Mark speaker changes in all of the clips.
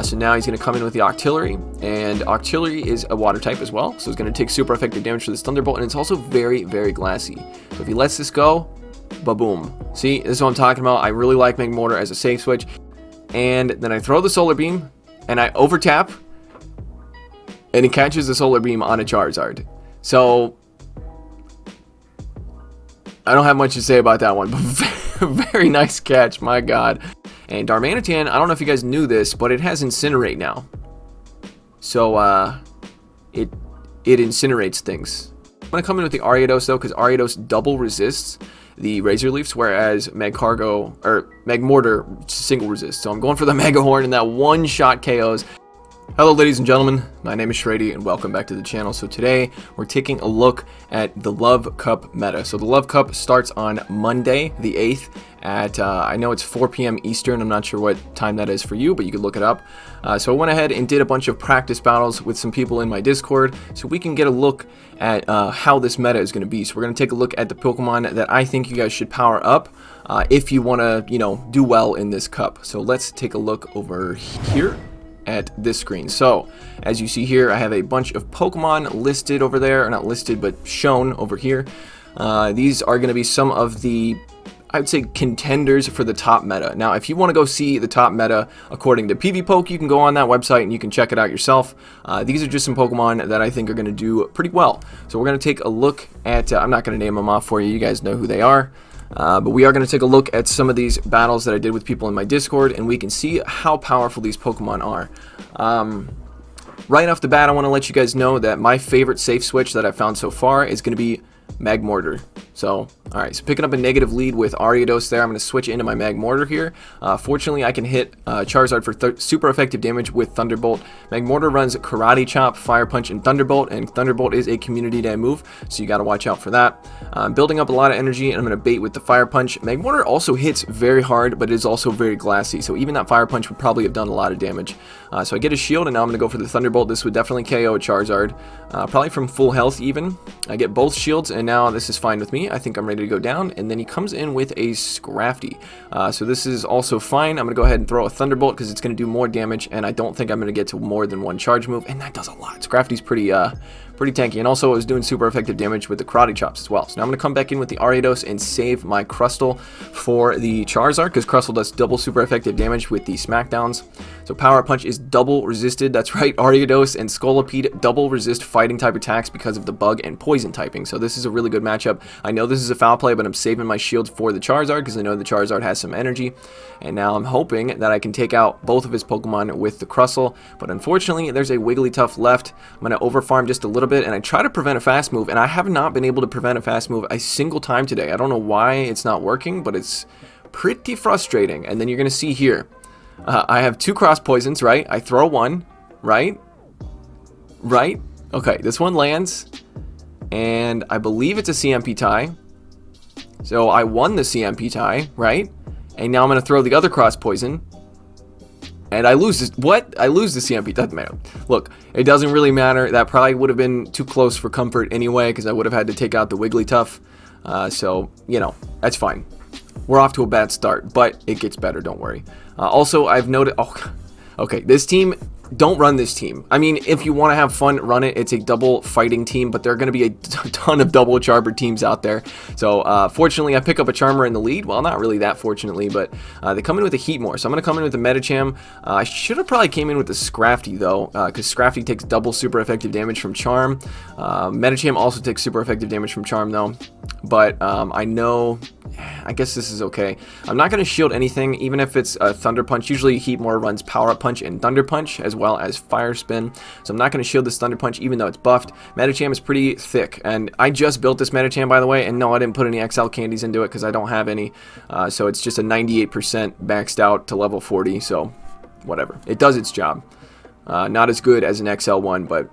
Speaker 1: So now he's going to come in with the Octillery, and Octillery is a water type as well, so it's going to take super effective damage for this Thunderbolt, and it's also very, very glassy. So if he lets this go, ba-boom. See, this is what I'm talking about. I really like Magmortar as a safe switch. And then I throw the Solar Beam, and I overtap, and he catches the Solar Beam on a Charizard. So I don't have much to say about that one, but very nice catch, my god. And Darmanitan, I don't know if you guys knew this, but it has Incinerate now. So it incinerates things. I'm going to come in with the Ariados though, because Ariados double resists the Razor Leafs, whereas Magcargo, or Magmortar, single resists. So I'm going for the Mega Horn, and that one-shot KOs. Hello ladies and gentlemen, my name is Shrady and welcome back to the channel. So today we're taking a look at the Love Cup meta. So the Love Cup starts on Monday the 8th at, I know it's 4 p.m. Eastern, I'm not sure what time that is for you, but you can look it up. So I went ahead and did a bunch of practice battles with some people in my Discord so we can get a look at how this meta is going to be. So we're going to take a look at the Pokemon that I think you guys should power up if you want to, you know, do well in this cup. So let's take a look over here at this screen. So as you see here, I have a bunch of Pokemon listed over there, or not listed but shown over here. These are going to be some of the, I would say, contenders for the top meta. Now if you want to go see the top meta according to PvPoke, you can go on that website and you can check it out yourself. These are just some Pokemon that I think are going to do pretty well. So we're going to take a look at, I'm not going to name them off for you, you guys know who they are. But we are going to take a look at some of these battles that I did with people in my Discord, and we can see how powerful these Pokemon are. Right off the bat, I want to let you guys know that my favorite safe switch that I've found so far is going to be Magmortar. So, alright, so picking up a negative lead with Ariados there, I'm going to switch into my Magmortar here. Fortunately, I can hit Charizard for super effective damage with Thunderbolt. Magmortar runs Karate Chop, Fire Punch, and Thunderbolt, and Thunderbolt is a community day move, so you got to watch out for that. Building up a lot of energy, and I'm going to bait with the Fire Punch. Magmortar also hits very hard, but it is also very glassy, so even that Fire Punch would probably have done a lot of damage. So I get a shield, and now I'm going to go for the Thunderbolt. This would definitely KO a Charizard, probably from full health even. I get both shields, and now this is fine with me. I think I'm ready to go down, and then he comes in with a Scrafty. So this is also fine. I'm going to go ahead and throw a Thunderbolt because it's going to do more damage, and I don't think I'm going to get to more than one charge move, and that does a lot. Scrafty's pretty tanky, and also it was doing super effective damage with the Karate Chops as well. So now I'm going to come back in with the Ariados and save my Crustle for the Charizard, because Crustle does double super effective damage with the Smackdowns. So Power Punch is double resisted, that's right, Ariados and Scolipede double resist fighting type attacks because of the bug and poison typing. So this is a really good matchup. I know this is a foul play, but I'm saving my shields for the Charizard because I know the Charizard has some energy. And now I'm hoping that I can take out both of his Pokemon with the Crustle, but unfortunately there's a Wigglytuff left. I'm going to overfarm just a little bit, and I try to prevent a fast move, and I have not been able to prevent a fast move a single time today. I don't know why it's not working, but it's pretty frustrating. And then you're going to see here, I have two cross poisons, right? I throw one, right? Okay, this one lands, and I believe it's a CMP tie. So I won the CMP tie, right? And now I'm going to throw the other cross poison, and I lose this. What? I lose the CMP. Doesn't matter. Look, it doesn't really matter. That probably would have been too close for comfort anyway, because I would have had to take out the Wigglytuff. So, you know, that's fine. We're off to a bad start, but it gets better, don't worry. Also, I've noted... Oh, okay, this team... Don't run this team. I mean, if you want to have fun, run it. It's a double fighting team, but there are going to be a ton of double Charmer teams out there. So, fortunately, I pick up a Charmer in the lead. Well, not really that fortunately, but they come in with a Heatmore. So I'm going to come in with the Medicham. I should have probably came in with the Scrafty, though, because Scrafty takes double super effective damage from Charm. Medicham also takes super effective damage from Charm, though. But I know... I guess this is okay. I'm not going to shield anything, even if it's a Thunder Punch. Usually Heatmore runs Power Up Punch and Thunder Punch, as well as Fire Spin. So I'm not going to shield this Thunder Punch, even though it's buffed. Medicham is pretty thick, and I just built this Medicham, by the way, and no, I didn't put any XL candies into it because I don't have any. So it's just a 98% maxed out to level 40, so whatever. It does its job. Not as good as an XL one, but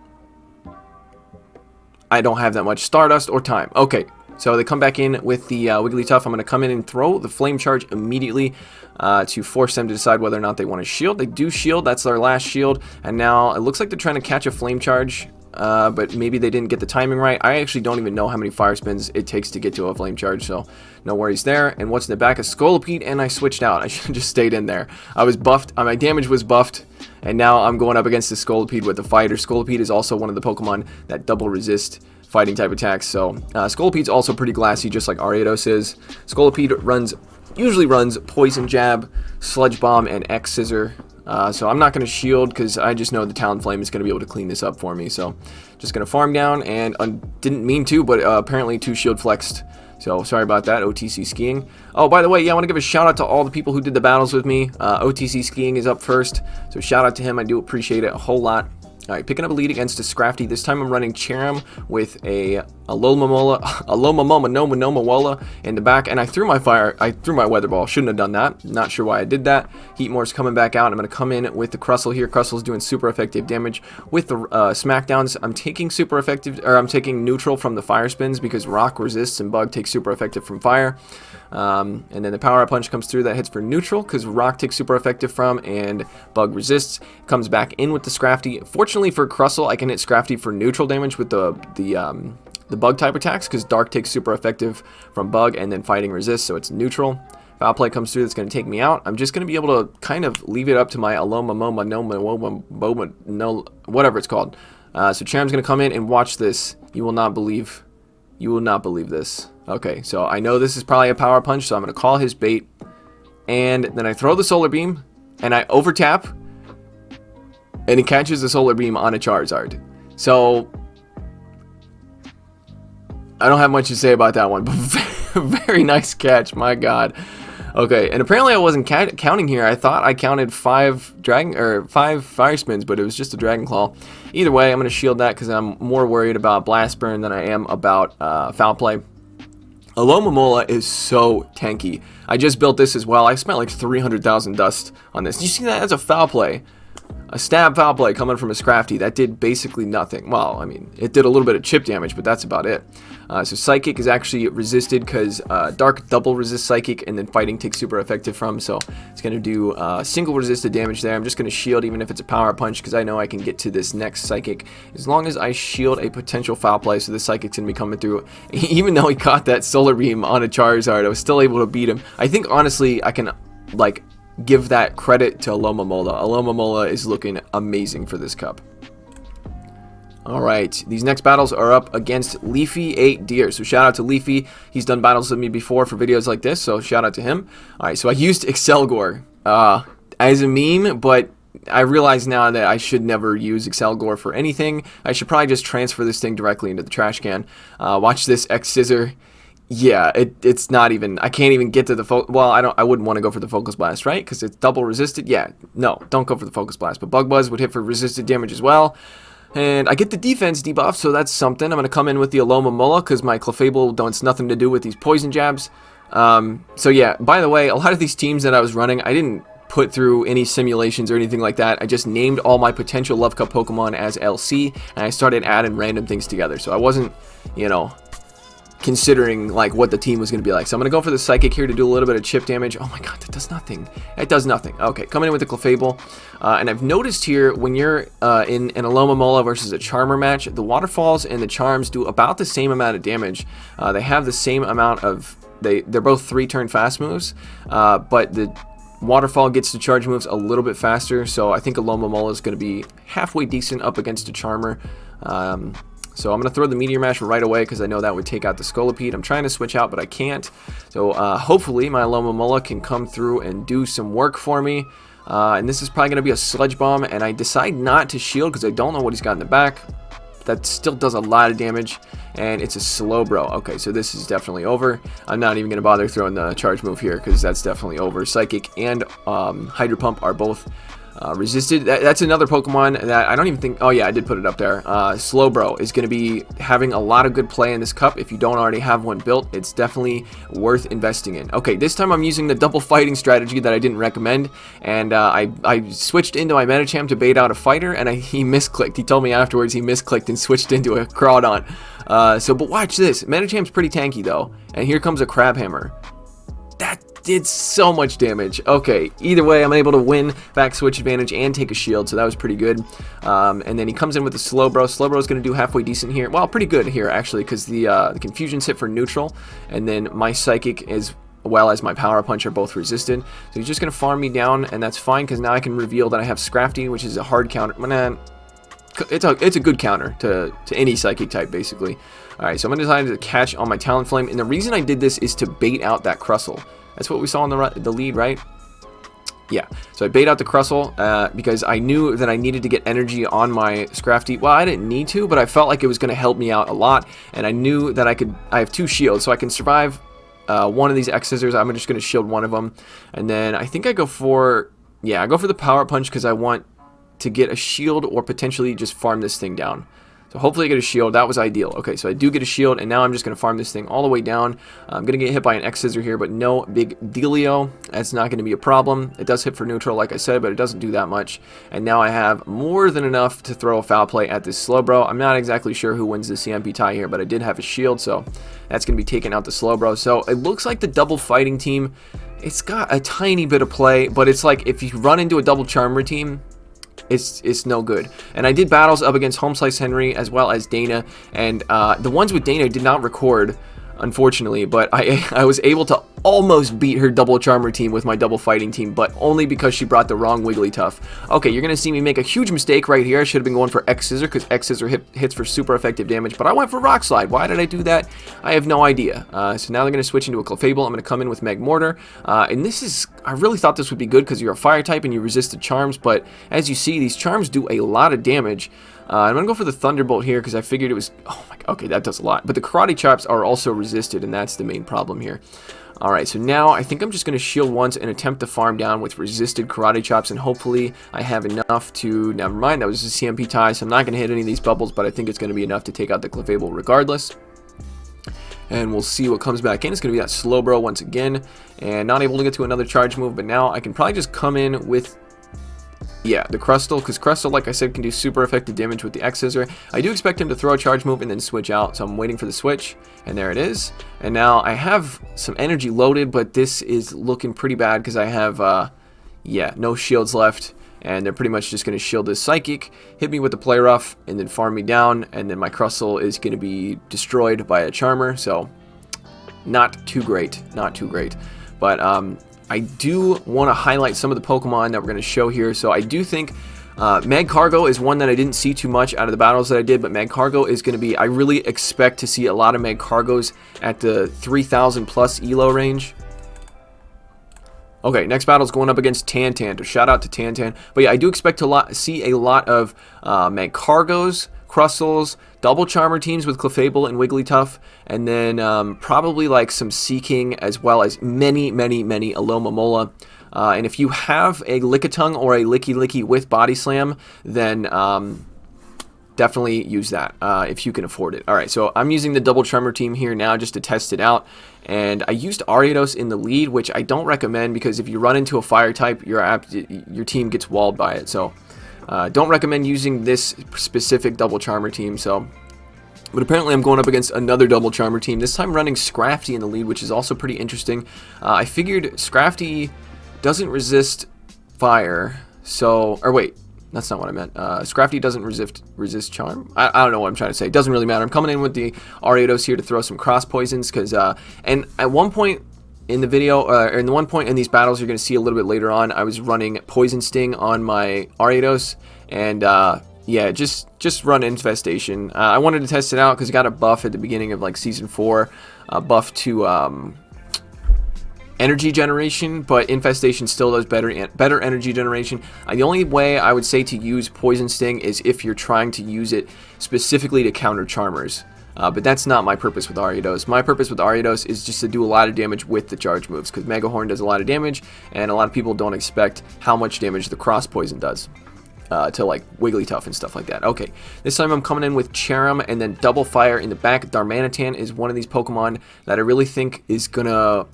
Speaker 1: I don't have that much Stardust or time. Okay. So they come back in with the Wigglytuff. I'm going to come in and throw the Flame Charge immediately to force them to decide whether or not they want to shield. They do shield. That's their last shield. And now it looks like they're trying to catch a Flame Charge. but maybe they didn't get the timing right. I actually don't even know how many fire spins it takes to get to a flame charge, so no worries there. And what's in the back? A Scolipede, and I switched out. I should have just stayed in there. I was buffed. My damage was buffed, and now I'm going up against the Scolipede with the fighter. Scolipede is also one of the Pokemon that double resist fighting type attacks, so Scolipede's also pretty glassy, just like Ariados is. Scolipede usually runs Poison Jab, Sludge Bomb, and X Scissor. So I'm not going to shield because I just know the Talonflame is going to be able to clean this up for me. So just going to farm down, and didn't mean to, but apparently 2 shield flexed. So sorry about that, OTC Skiing. Oh, by the way, yeah, I want to give a shout out to all the people who did the battles with me. OTC Skiing is up first, so shout out to him. I do appreciate it a whole lot. Alright, picking up a lead against a Scrafty. This time I'm running Cherim with a Alomomola in the back, and I threw my Weather Ball. Shouldn't have done that. Not sure why I did that. Heatmore's coming back out. I'm going to come in with the Crustle here. Crustle's doing super effective damage. With the Smackdowns, I'm taking I'm taking neutral from the Fire Spins because Rock resists and Bug takes super effective from Fire. And then the Power Up Punch comes through, that hits for neutral because Rock takes super effective from and Bug resists. Comes back in with the Scrafty. Fortunately for Crustle, I can hit Scrafty for neutral damage with the Bug type attacks because Dark takes super effective from Bug and then Fighting resists, so it's neutral. Foul Play comes through, that's going to take me out. I'm just going to be able to kind of leave it up to my Alomomola, whatever it's called. So Cherim's going to come in and watch this. You will not believe this. Okay, so I know this is probably a Power Punch, so I'm going to call his bait. And then I throw the Solar Beam, and I overtap, and he catches the Solar Beam on a Charizard. So I don't have much to say about that one, but very nice catch, my god. Okay, and apparently I wasn't counting here. I thought I counted 5 Fire Spins, but it was just a Dragon Claw. Either way, I'm going to shield that because I'm more worried about Blast Burn than I am about Foul Play. Alomomola is so tanky. I just built this as well. I spent like 300,000 dust on this. Did you see that as a Foul Play? A stab Foul Play coming from a Scrafty. That did basically nothing. Well, I mean, it did a little bit of chip damage, but that's about it. So Psychic is actually resisted because Dark double resists Psychic, and then Fighting takes super effective from. So it's going to do single resisted damage there. I'm just going to shield even if it's a Power Punch because I know I can get to this next Psychic as long as I shield a potential Foul Play. So the Psychic's going to be coming through. Even though he caught that Solar Beam on a Charizard, I was still able to beat him. I think, honestly, I can, like, give that credit to Alomomola. Alomomola is looking amazing for this cup. Alright, these next battles are up against Leafy 8 Deer. So shout out to Leafy. He's done battles with me before for videos like this, so shout out to him. Alright, so I used Excelgor as a meme, but I realize now that I should never use Excelgor for anything. I should probably just transfer this thing directly into the trash can. Watch this X Scissor. Yeah, it's not even, I can't even get to the well, I wouldn't want to go for the Focus Blast, right? Because it's double resisted. Yeah, no, don't go for the Focus Blast. But Bug Buzz would hit for resisted damage as well. And I get the defense debuff, so that's something. I'm going to come in with the Alomomola because my Clefable wants nothing to do with these poison jabs. So yeah, by the way, a lot of these teams that I was running, I didn't put through any simulations or anything like that. I just named all my potential Love Cup Pokemon as LC, and I started adding random things together. So I wasn't, you know, considering like what the team was going to be like. So I'm going to go for the Psychic here to do a little bit of chip damage. Oh my god, that does nothing. It does nothing. Okay, coming in with the Clefable. And I've noticed here when you're in an Alomomola versus a Charmer match, the Waterfalls and the Charms do about the same amount of damage. They have the same amount of, they're both 3-turn fast moves, but the Waterfall gets the charge moves a little bit faster, so I think Alomomola is going to be halfway decent up against a Charmer. So I'm going to throw the Meteor Mash right away because I know that would take out the Scolipede. I'm trying to switch out, but I can't. So hopefully my Alomomola can come through and do some work for me. And this is probably going to be a Sludge Bomb, and I decide not to shield because I don't know what he's got in the back. That still does a lot of damage, and it's a Slowbro. Okay, so this is definitely over. I'm not even going to bother throwing the charge move here because that's definitely over. Psychic and Hydro Pump are both resisted. That's another Pokemon that I don't even think, oh yeah, I did put it up there. Slowbro is going to be having a lot of good play in this cup. If you don't already have one built, it's definitely worth investing in. Okay, this time I'm using the double fighting strategy that I didn't recommend, and I switched into my Medicham to bait out a fighter, and he misclicked. He told me afterwards he misclicked and switched into a Crawdon. But watch this. Medicham's pretty tanky though, and here comes a Crabhammer. did so much damage. Okay, either way, I'm able to win back switch advantage and take a shield, so that was pretty good. And then he comes in with the Slowbro. Slowbro is going to do halfway decent here. Well, pretty good here, actually, because the Confusion's hit for neutral, and then my Psychic as well as my Power Punch are both resisted. So he's just going to farm me down, and that's fine, because now I can reveal that I have Shraydee, which is a hard counter. It's a good counter to any Psychic type, basically. Alright, so I'm going to decide to catch on my Talonflame, and the reason I did this is to bait out that Crustle. That's what we saw in the lead, right? Yeah, so I bait out the Crustle because I knew that I needed to get energy on my Shraydee. Well, I didn't need to, but I felt like it was going to help me out a lot, and I knew that I have 2 shields, so I can survive one of these X-Scissors. I'm just going to shield one of them, and then I think I go for the Power Punch because I want to get a shield or potentially just farm this thing down. So hopefully I get a shield. That was ideal. Okay, so I do get a shield, and now I'm just going to farm this thing all the way down. I'm going to get hit by an X-Scissor here, but no big dealio. That's not going to be a problem. It does hit for neutral, like I said, but it doesn't do that much. And now I have more than enough to throw a Foul Play at this Slowbro. I'm not exactly sure who wins the CMP tie here, but I did have a shield, so that's going to be taking out the Slowbro. So it looks like the double fighting team, it's got a tiny bit of play, but it's like if you run into a double Charmer team, it's no good. And I did battles up against Home Slice Henry as well as Dana, and the ones with Dana did not record, unfortunately, but I was able to almost beat her double Charmer team with my double fighting team, but only because she brought the wrong Wigglytuff. Okay, you're going to see me make a huge mistake right here. I should have been going for X-Scissor because X-Scissor hits for super effective damage, but I went for Rock Slide. Why did I do that? I have no idea. So now they're going to switch into a Clefable. I'm going to come in with Magmortar, and this is, I really thought this would be good because you're a fire type and you resist the charms, but as you see, these charms do a lot of damage. I'm going to go for the Thunderbolt here because I figured it was, oh my god, okay, that does a lot. But the Karate Chops are also resisted, and that's the main problem here. Alright, so now I think I'm just going to shield once and attempt to farm down with resisted Karate Chops, and hopefully I have enough to, never mind, that was a CMP tie, so I'm not going to hit any of these bubbles, but I think it's going to be enough to take out the Clefable regardless. And we'll see what comes back in. It's going to be that Slowbro once again, and not able to get to another charge move, but now I can probably just come in with, yeah, the Crustle, because Crustle, like I said, can do super effective damage with the X-Scissor. I do expect him to throw a charge move and then switch out, so I'm waiting for the switch, and there it is. And now I have some energy loaded, but this is looking pretty bad because I have, yeah, no shields left, and they're pretty much just going to shield this Psychic, hit me with the Play Rough, and then farm me down, and then my Crustle is going to be destroyed by a Charmer, so not too great, not too great. But, I do want to highlight some of the Pokemon that we're going to show here. So I do think Magcargo is one that I didn't see too much out of the battles that I did, but Magcargo is going to be, I really expect to see a lot of Magcargos at the 3,000 plus ELO range. Okay, next battle is going up against Tantan, so shout out to Tantan. But yeah, I do expect to see a lot of Magcargos, Crustles, double Charmer teams with Clefable and Wigglytuff, and then probably like some Seeking as well as many Alomomola. And if you have a Lickitung or a Licky with Body Slam, then definitely use that if you can afford it. Alright, so I'm using the double Charmer team here now just to test it out. And I used Ariados in the lead, which I don't recommend because if you run into a fire type, your team gets walled by it. So don't recommend using this specific double Charmer team. So, but apparently I'm going up against another double Charmer team. This time running Shraydee in the lead, which is also pretty interesting. I figured Shraydee doesn't resist fire. So, or wait, that's not what I meant. Shraydee doesn't resist charm. I don't know what I'm trying to say. It doesn't really matter. I'm coming in with the Ariados here to throw some cross poisons because, and at one point in the video, or in the one point in these battles you're going to see a little bit later on, I was running Poison Sting on my Ariados, and yeah, just run Infestation. I wanted to test it out because it got a buff at the beginning of like Season 4, buff to energy generation, but Infestation still does better energy generation. The only way I would say to use Poison Sting is if you're trying to use it specifically to counter Charmers. But that's not my purpose with Ariados. My purpose with Ariados is just to do a lot of damage with the charge moves, because Mega Horn does a lot of damage, and a lot of people don't expect how much damage the Cross Poison does to like Wigglytuff and stuff like that. Okay, this time I'm coming in with Cherim and then Double Fire in the back. Darmanitan is one of these Pokemon that I really think is gonna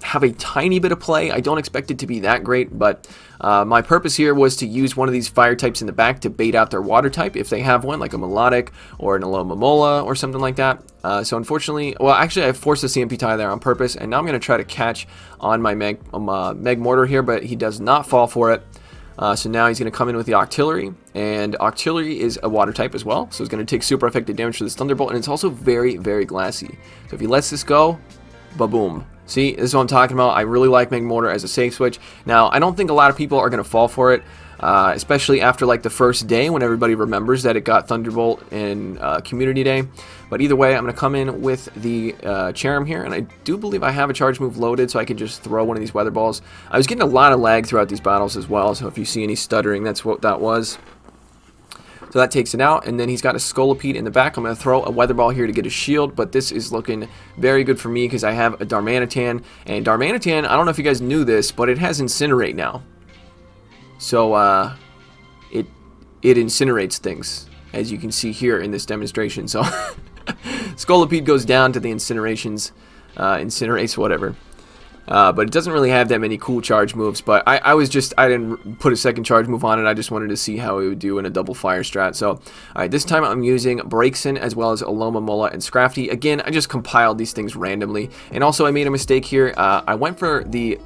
Speaker 1: have a tiny bit of play. I don't expect it to be that great, but my purpose here was to use one of these fire types in the back to bait out their water type if they have one, like a Melodic or an Alomomola or something like that. So unfortunately, well, actually I forced the CMP tie there on purpose, and now I'm going to try to catch on my Magmortar here, but he does not fall for it. So now he's going to come in with the Octillery, and Octillery is a water type as well, so it's going to take super effective damage for this Thunderbolt, and it's also very, very glassy. So if he lets this go, ba-boom. See, this is what I'm talking about. I really like Magmortar as a safe switch. Now, I don't think a lot of people are going to fall for it, especially after like the first day when everybody remembers that it got Thunderbolt in Community Day. But either way, I'm going to come in with the Cherrim here, and I do believe I have a charge move loaded, so I can just throw one of these Weather Balls. I was getting a lot of lag throughout these battles as well, so if you see any stuttering, that's what that was. So that takes it out, and then he's got a Scolipede in the back. I'm going to throw a Weather Ball here to get a shield, but this is looking very good for me because I have a Darmanitan. And Darmanitan, I don't know if you guys knew this, but it has Incinerate now. So it incinerates things, as you can see here in this demonstration. So Scolipede goes down to the incinerates, whatever. But it doesn't really have that many cool charge moves, but I didn't put a second charge move on it. I just wanted to see how it would do in a double fire strat. So, alright, this time I'm using Braixen as well as Alomomola and Scrafty. Again, I just compiled these things randomly. And also I made a mistake here. I went for the,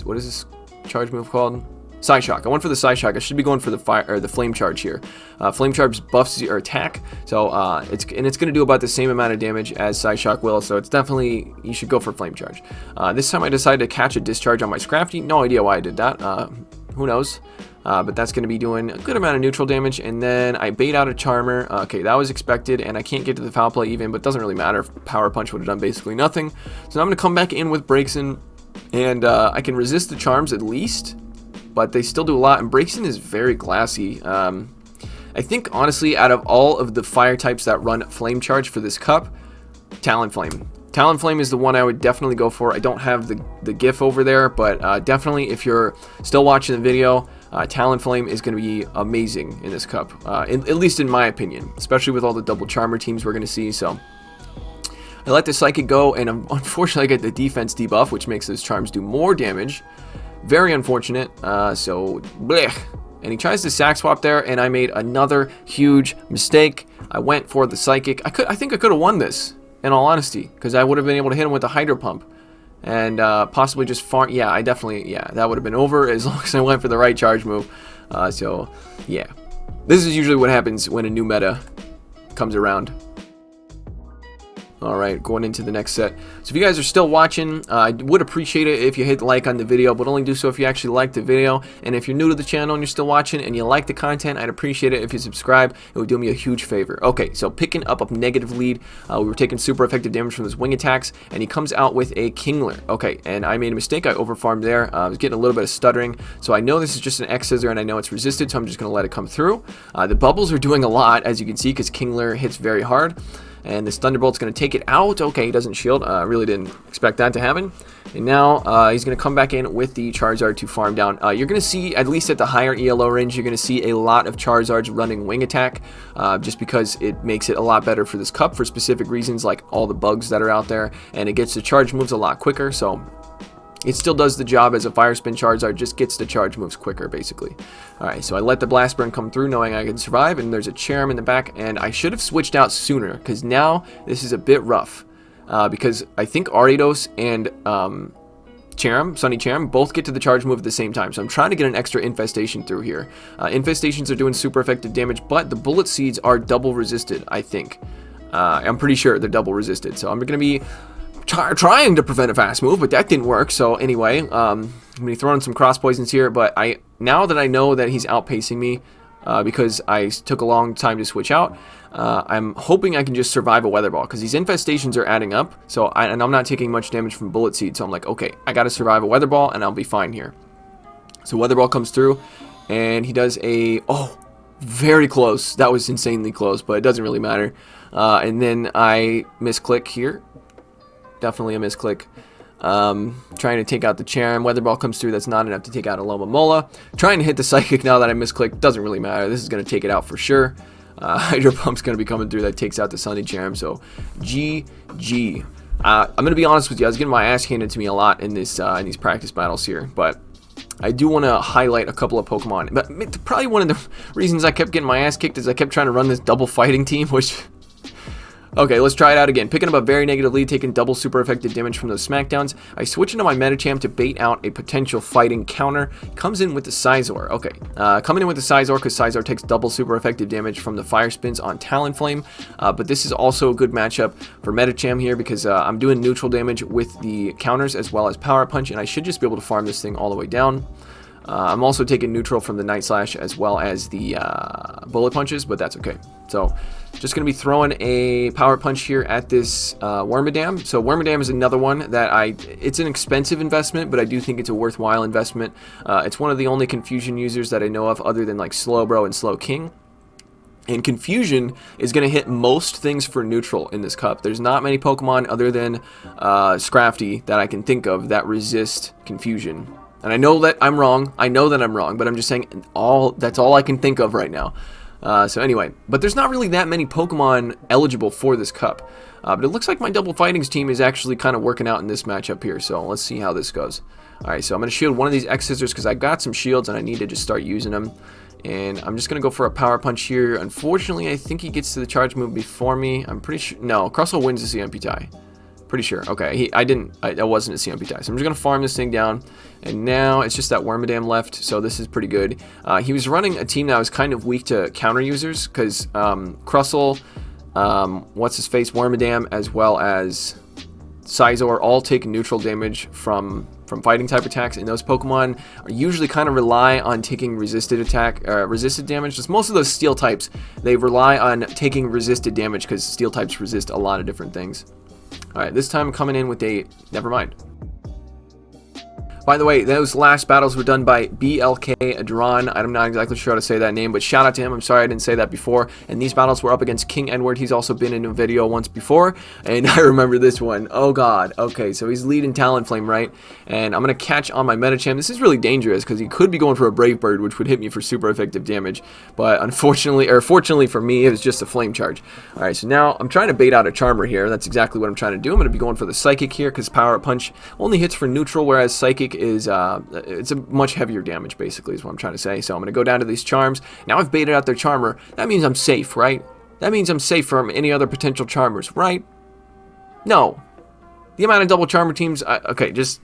Speaker 1: what is this charge move called? Psyshock. I went for the Psyshock. I should be going for the fire or the Flame Charge here. Flame Charge buffs your attack, so it's going to do about the same amount of damage as Psyshock will. So it's definitely, you should go for Flame Charge. This time I decided to catch a Discharge on my Scrafty. No idea why I did that. Who knows? But that's going to be doing a good amount of neutral damage. And then I bait out a Charmer. Okay, that was expected, and I can't get to the Foul Play even, but it doesn't really matter. Power Punch would have done basically nothing. So now I'm going to come back in with Braixen, and I can resist the Charms at least. But they still do a lot, and Braixen is very glassy. I think, honestly, out of all of the fire types that run Flame Charge for this cup, Talonflame. Talonflame is the one I would definitely go for. I don't have the GIF over there, but definitely if you're still watching the video, Talonflame is going to be amazing in this cup, at least in my opinion, especially with all the double Charmer teams we're going to see. So I let the Psychic go, and unfortunately I get the defense debuff, which makes those Charms do more damage. Very unfortunate, so blech. And he tries to sack swap there, and I made another huge mistake. I went for the Psychic. I think I could have won this, in all honesty, because I would have been able to hit him with the Hydro Pump. And possibly just farm. Yeah, that would have been over as long as I went for the right charge move. So, yeah. This is usually what happens when a new meta comes around. Alright, going into the next set. So if you guys are still watching, I would appreciate it if you hit like on the video, but only do so if you actually like the video. And if you're new to the channel and you're still watching and you like the content, I'd appreciate it if you subscribe. It would do me a huge favor. Okay, so picking up a negative lead. We were taking super effective damage from those wing attacks, and he comes out with a Kingler. Okay, and I made a mistake. I overfarmed there. I was getting a little bit of stuttering, so I know this is just an X Scissor, and I know it's resisted, so I'm just going to let it come through. The bubbles are doing a lot, as you can see, because Kingler hits very hard. And this Thunderbolt's going to take it out. Okay, he doesn't shield. Really didn't expect that to happen. And now he's going to come back in with the Charizard to farm down. You're going to see, at least at the higher ELO range, you're going to see a lot of Charizards running Wing Attack. Just because it makes it a lot better for this cup for specific reasons, like all the bugs that are out there. And it gets the charge moves a lot quicker, so it still does the job as a Fire Spin Charizard, just gets the charge moves quicker, basically. Alright, so I let the Blast Burn come through, knowing I can survive, and there's a Cherrim in the back, and I should have switched out sooner, because now this is a bit rough. Because I think Ariados and Sunny Cherrim both get to the charge move at the same time, so I'm trying to get an extra Infestation through here. Infestations are doing super effective damage, but the Bullet Seeds are double resisted, I think. I'm pretty sure they're double resisted, so I'm going to be trying to prevent a fast move, but that didn't work. So anyway, I'm going to be throwing some cross poisons here, but now that I know that he's outpacing me, because I took a long time to switch out, I'm hoping I can just survive a Weather Ball, because these infestations are adding up, so and I'm not taking much damage from Bullet Seed, so I'm like, okay, I got to survive a Weather Ball, and I'll be fine here. So Weather Ball comes through, and he does a, very close. That was insanely close, but it doesn't really matter. And then I misclick here. Definitely a misclick. Trying to take out the Cherrim. Weather Ball comes through. That's not enough to take out Alomomola. Trying to hit the Psychic now that I misclicked. Doesn't really matter. This is going to take it out for sure. Hydro Pump's going to be coming through. That takes out the Sunny Cherrim. So GG. I'm going to be honest with you. I was getting my ass handed to me a lot in these practice battles here. But I do want to highlight a couple of Pokemon. But probably one of the reasons I kept getting my ass kicked is I kept trying to run this double fighting team, which... Okay, let's try it out again. Picking up a very negative lead, taking double super effective damage from those smackdowns. I switch into my Medicham to bait out a potential fighting counter. Comes in with the Scizor. Okay, coming in with the Scizor because Scizor takes double super effective damage from the fire spins on Talonflame. But this is also a good matchup for Medicham here because I'm doing neutral damage with the counters as well as Power Punch, and I should just be able to farm this thing all the way down. I'm also taking neutral from the Night Slash as well as the Bullet Punches, but that's okay. So, just going to be throwing a Power Punch here at this Wormadam. So, Wormadam is another one that it's an expensive investment, but I do think it's a worthwhile investment. It's one of the only Confusion users that I know of other than like Slowbro and Slowking. And Confusion is going to hit most things for neutral in this cup. There's not many Pokemon other than Scrafty that I can think of that resist Confusion. And I know that I'm wrong. I know that I'm wrong, but I'm just saying that's all I can think of right now. So anyway, but there's not really that many Pokemon eligible for this cup. But it looks like my double fightings team is actually kind of working out in this matchup here. So let's see how this goes. Alright, so I'm going to shield one of these X-Scissors because I got some shields and I need to just start using them. And I'm just going to go for a Power Punch here. Unfortunately, I think he gets to the charge move before me. I'm pretty sure. No, Crustle wins the CMP tie. Pretty sure. Okay, I wasn't a CMP tie. So I'm just going to farm this thing down. And now it's just that Wormadam left, so this is pretty good. He was running a team that was kind of weak to counter users, because Crustle, what's-his-face, Wormadam, as well as Scizor all take neutral damage from fighting type attacks, and those Pokemon are usually kind of rely on taking resisted damage. Just most of those steel types, they rely on taking resisted damage because steel types resist a lot of different things. Alright, this time coming in with a... Never mind. By the way, those last battles were done by BLK Adron. I'm not exactly sure how to say that name, but shout out to him. I'm sorry I didn't say that before. And these battles were up against King Edward. He's also been in a video once before, and I remember this one. Oh god. Okay, so he's leading Talonflame, right? And I'm going to catch on my Medicham. This is really dangerous because he could be going for a Brave Bird, which would hit me for super effective damage. But unfortunately, or fortunately for me, it was just a Flame Charge. Alright, so now I'm trying to bait out a Charmer here. That's exactly what I'm trying to do. I'm going to be going for the Psychic here because Power Punch only hits for neutral, whereas Psychic is it's a much heavier damage, basically, is what I'm trying to say. So I'm going to go down to these Charms. Now I've baited out their Charmer. That means I'm safe, right? That means I'm safe from any other potential Charmers, right? No. The amount of double Charmer teams... okay, just...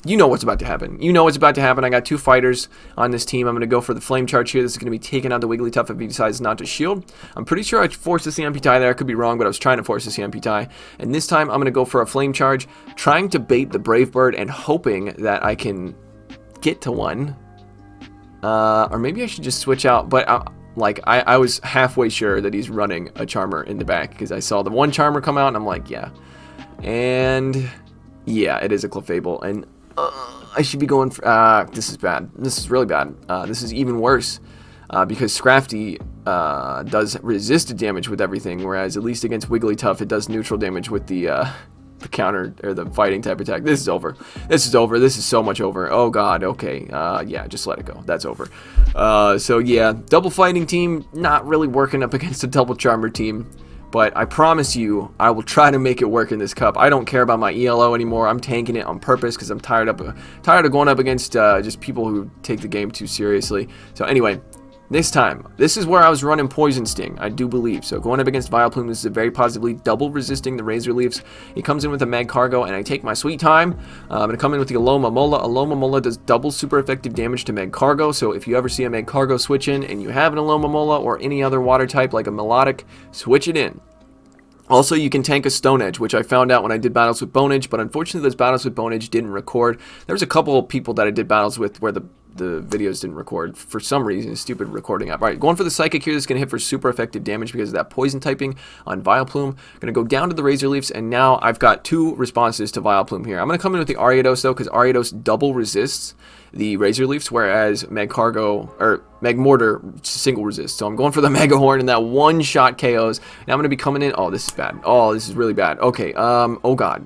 Speaker 1: You know what's about to happen. You know what's about to happen. I got two fighters on this team. I'm going to go for the Flame Charge here. This is going to be taking out the Wigglytuff if he decides not to shield. I'm pretty sure I forced the CMP tie there. I could be wrong, but I was trying to force the CMP tie. And this time, I'm going to go for a Flame Charge, trying to bait the Brave Bird and hoping that I can get to one. Or maybe I should just switch out. But I was halfway sure that he's running a Charmer in the back because I saw the one Charmer come out, and I'm like, yeah. And yeah, it is a Clefable. And I should be going for... this is bad. This is really bad. This is even worse. Because Scrafty does resisted damage with everything, whereas at least against Wigglytuff, it does neutral damage with the counter, or the fighting type attack. This is over. This is over. This is so much over. Oh god, okay. Yeah, just let it go. That's over. So yeah, double fighting team, not really working up against a double Charmer team. But I promise you, I will try to make it work in this cup. I don't care about my ELO anymore. I'm tanking it on purpose because I'm tired of going up against just people who take the game too seriously. So anyway, this time, this is where I was running Poison Sting, I do believe. So going up against Vileplume, this is very positively double resisting the Razor Leaves. He comes in with a Magcargo, and I take my sweet time. I'm going to come in with the Alomomola. Alomomola does double super effective damage to Magcargo, so if you ever see a Magcargo switch in, and you have an Alomomola or any other water type like a Melodic, switch it in. Also, you can tank a Stone Edge, which I found out when I did battles with Bone Edge, but unfortunately those battles with Bone Edge didn't record. There was a couple of people that I did battles with where the videos didn't record for some reason. Stupid recording app. Alright, going for the Psychic here. This is going to hit for super effective damage because of that poison typing on Vileplume. Going to go down to the Razor Leafs, and now I've got two responses to Vileplume here. I'm going to come in with the Ariados though, because Ariados double resists the Razor Leafs, whereas Magcargo, or Magmortar, single resist. So I'm going for the Mega Horn, and that one-shot KOs. Now I'm going to be coming in... Oh, this is bad. Oh, this is really bad. Okay, oh god.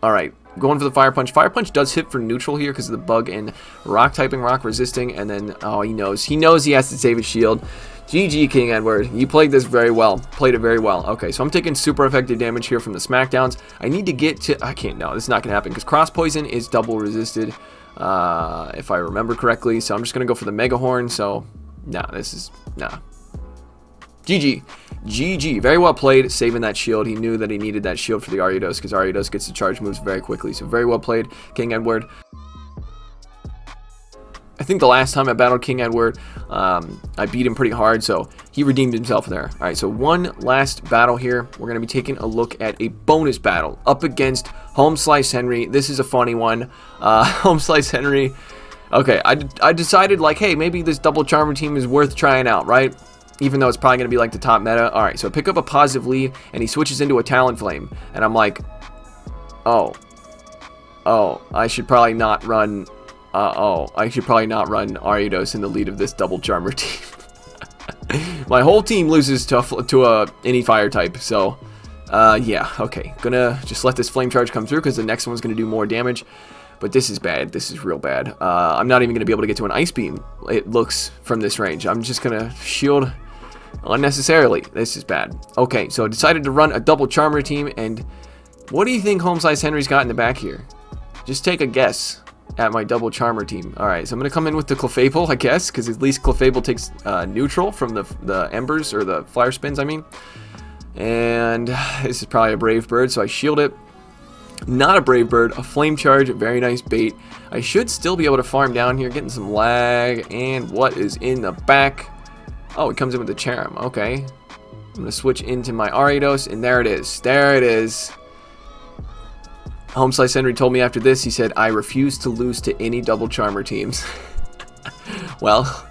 Speaker 1: Alright, going for the Fire Punch. Fire Punch does hit for neutral here because of the bug and rock typing, rock resisting, and then... Oh, he knows. He knows he has to save his shield. GG, King Edward. You played this very well. Played it very well. Okay, so I'm taking super effective damage here from the smackdowns. I need to get to... I can't... No, this is not going to happen because cross poison is double resisted, if I remember correctly. So I'm just going to go for the Mega Horn. So, nah, this is... Nah. GG. GG. Very well played, saving that shield. He knew that he needed that shield for the Ariados because Ariados gets the charge moves very quickly. So very well played, King Edward. I think the last time I battled King Edward, I beat him pretty hard, so he redeemed himself there. Alright, so one last battle here. We're going to be taking a look at a bonus battle up against Home Slice Henry. This is a funny one. Home Slice Henry. Okay, I decided, like, hey, maybe this double charmer team is worth trying out, right? Even though it's probably going to be like the top meta. Alright, so I pick up a positive lead, and he switches into a Talonflame. And I'm like, oh, I should probably not run... I should probably not run Ariados in the lead of this double charmer team. My whole team loses to any fire type, so yeah, okay. Gonna just let this flame charge come through because the next one's gonna do more damage. But this is bad. This is real bad. I'm not even gonna be able to get to an ice beam, it looks, from this range. I'm just gonna shield unnecessarily. This is bad. Okay, so I decided to run a double charmer team, and what do you think Home Slice Henry's got in the back here? Just take a guess at my double charmer team. Alright, so I'm going to come in with the Clefable, I guess, because at least Clefable takes neutral from the embers, or the flyer spins, I mean. And this is probably a Brave Bird, so I shield it. Not a Brave Bird, a Flame Charge, very nice bait. I should still be able to farm down here, getting some lag. And what is in the back? Oh, it comes in with the Charm. Okay. I'm going to switch into my Ariados, and there it is. There it is. Home Slice Henry told me after this, he said, I refuse to lose to any double charmer teams. Well,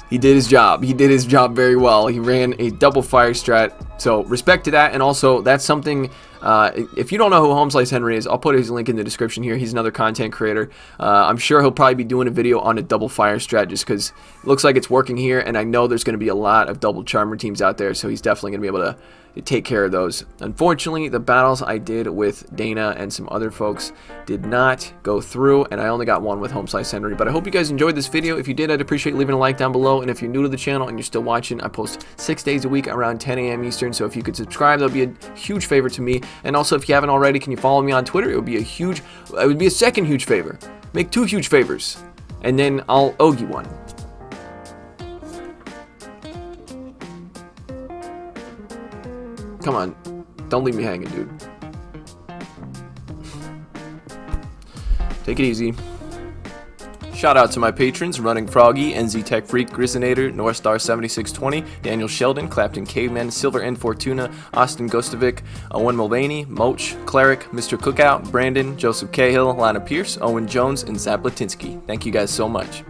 Speaker 1: he did his job. He did his job very well. He ran a double fire strat. So respect to that. And also, that's something, if you don't know who Home Slice Henry is, I'll put his link in the description here. He's another content creator. I'm sure he'll probably be doing a video on a double fire strat just because it looks like it's working here. And I know there's going to be a lot of double charmer teams out there. So he's definitely going to be able to take care of those. Unfortunately, the battles I did with Dana and some other folks did not go through, and I only got one with Home Slice Henry. But I hope you guys enjoyed this video. If you did, I'd appreciate leaving a like down below. And if you're new to the channel and you're still watching, I post 6 days a week around 10 a.m. Eastern. So if you could subscribe, that would be a huge favor to me. And also, if you haven't already, can you follow me on Twitter? It would be a second huge favor. Make 2 huge favors, and then I'll owe you one. Come on, don't leave me hanging, dude. Take it easy. Shout out to my patrons: Running Froggy, NZ Tech Freak, Grizzinator, Northstar 7620, Daniel Sheldon, Clapton Caveman, Silver N Fortuna, Austin Gostovic, Owen Mulvaney, Moach, Cleric, Mr. Cookout, Brandon, Joseph Cahill, Lana Pierce, Owen Jones, and Zap Latinsky. Thank you guys so much.